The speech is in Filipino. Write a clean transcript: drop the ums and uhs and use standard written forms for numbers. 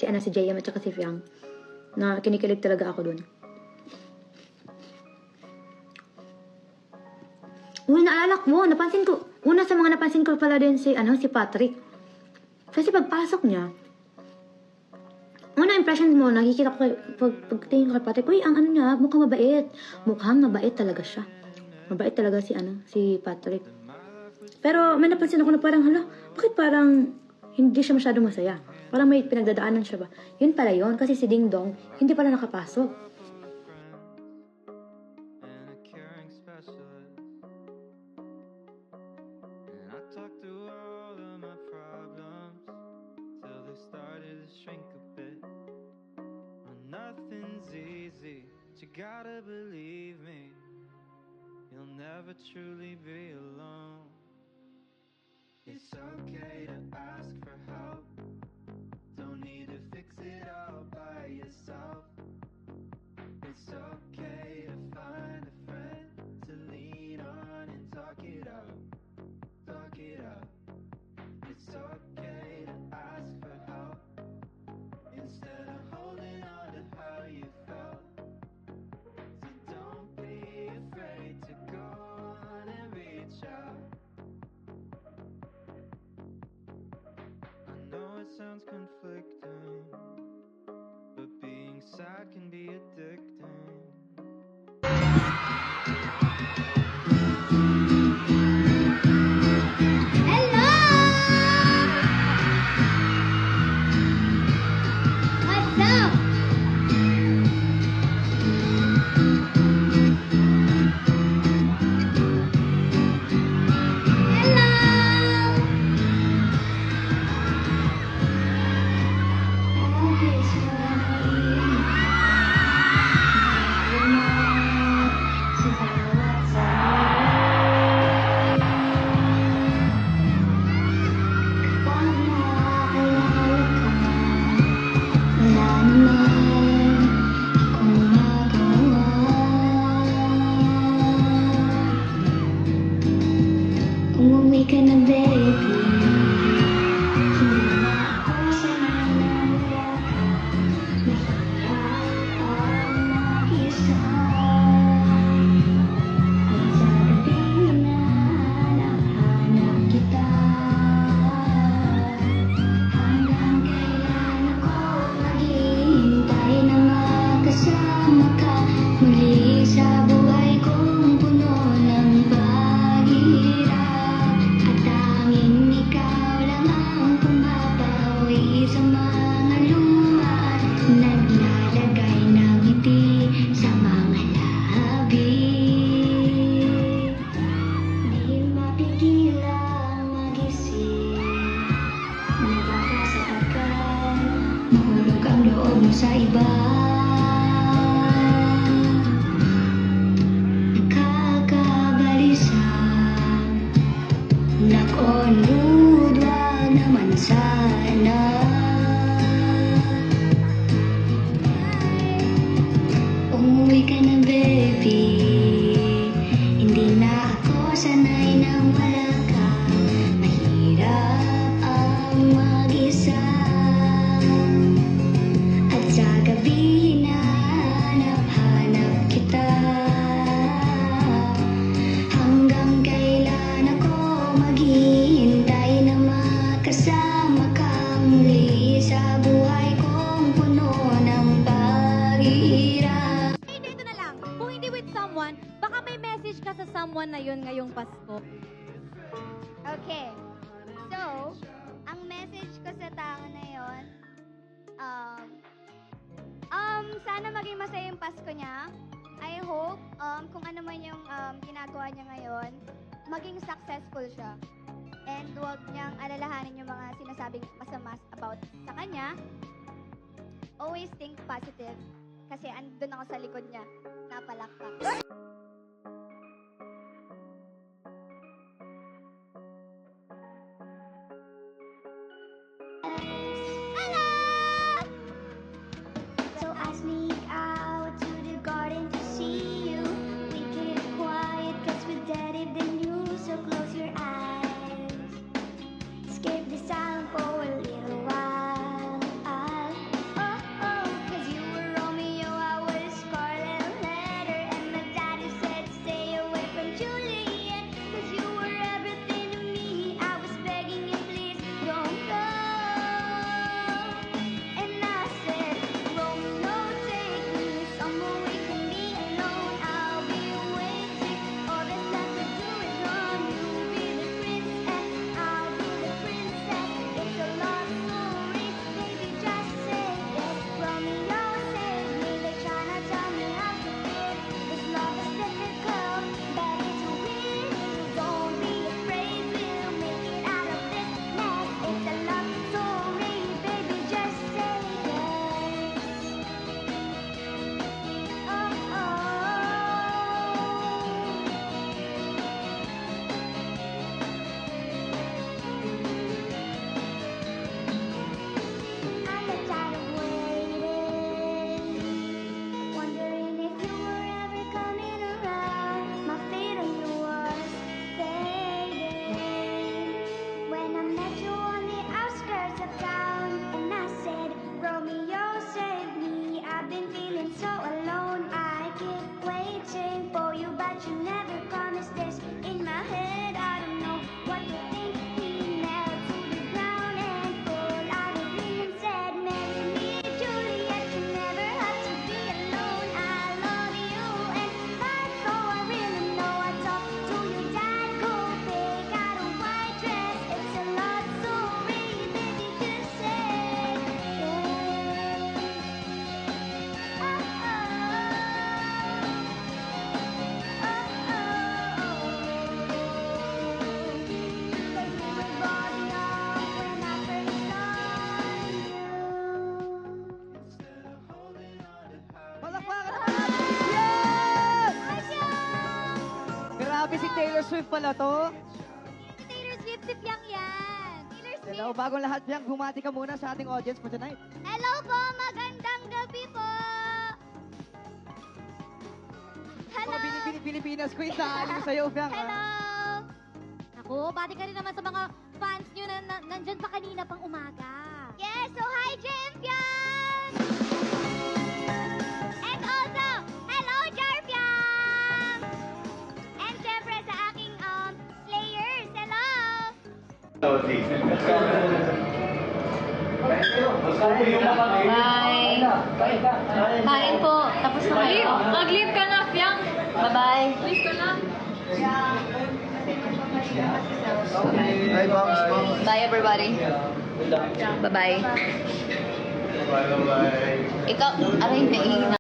si JM at saka si Fiang. Na kinikilig talaga ako dun. Uy, naalala ko, napansin ko. Una sa mga napansin ko pala din si Patrick. Kasi pagpasok niya, una impression mo, nakikita ko pagtingin ko kay Patrick, uy, ang niya, mukhang mabait. Mukhang mabait talaga siya. Mabait talaga si Patrick. Pero may napansin ako na parang, bakit parang hindi siya masyadong masaya? Parang may pinagdadaanan siya ba? Yun pala yun, kasi si Ding Dong, hindi pala nakapasok. Gotta believe me, you'll never truly be alone. It's okay to ask for help, don't need to fix it all by yourself. It's okay to find a friend to lean on and talk it out, talk it out. It's okay to ask for help, instead of holding on to how you felt. Sounds conflicting, but being sad can be addicting. Hello! What's up? Umuwi ka na, baby. Hindi na ako sanay na wala ka. Mahirap ang mag-isa. At sa gabi na hanap kita. Hanggang kailan ako maghihintay na makasama ka muli sa buhay kong puno ng paghihirap. Ikaw lang ang pumapawi sa mga luma at naglalagay ng ngiti sa mga labi. Di mapigilang magising, nababasa agad, mahulog ang loob mo sa iba. Nakakabalisa, Nak-on-road, wag naman sana. Umuwi ka na, baby. Hindi na ako sanay nang wala ka. Mahirap ang mag-isa. At sa gabi hinahanap-hanap kita. Hanggang kailan ako maghihintay na makasama ka muli sa buhay kong puno ng paghihirap. Hey, dito na lang. Kung hindi with someone, baka may message ka sa someone na yun ngayong Pasko. Okay. So, ang message ko sa tao na yun, sana maging masaya yung Pasko niya. I hope, kung ano man yung ginagawa niya ngayon, maging successful siya. And huwag niyang alalahanin yung mga sinasabing masama about sa kanya. Always think positive. Kasi andun ako sa likod niya. Napalakpak. So I sneak out to the garden to see you. We keep quiet cause we're deader than you. So close your eyes. Escape the sound for a little while. Taylor Swift pala to. Taylor Swift, si Piang yan. Taylor Swift. Hello, bagong lahat Piang, bumati ka muna sa ating audience for tonight. Hello po, magandang gabi po. Hello. Mga Pilipinas Queen, naalim sa'yo, Piang. Hello. Ako, bati ka rin naman sa mga fans nyo na, nandyan pa kanina pang umaga. Yes, so hi, Champion! And also, hello, Jarpiang! And syempre sa aking Slayers, hello! Bye! Kain po. Tapos na kayo. Mag-leave ka na, Piang. Bye-bye. Leave ka na. Bye, everybody. Bye-bye. Ikaw, aray, naiingit.